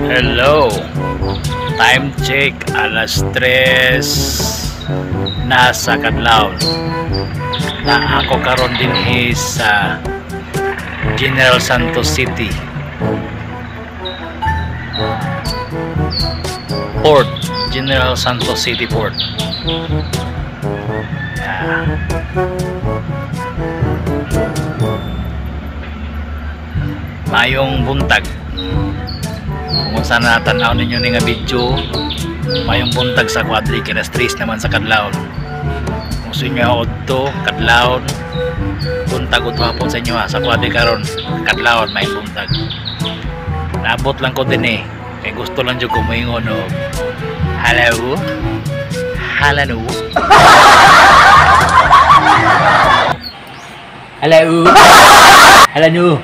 Hello, time check alas 3 nasa Kadlaw na ako karon din sa General Santos City Port, General Santos City Port. Mayong buntag kung saan natanaw ninyo nga video, mayong buntag sa Quadri kina stress naman sa Kadlaw. Kung sa inyo odto Kadlaw buntag o hapon sa inyo sa Quadri karon Kadlaw may buntag. Naabot lang ko din kay gusto lang jud ko moingon og hello hello hello hello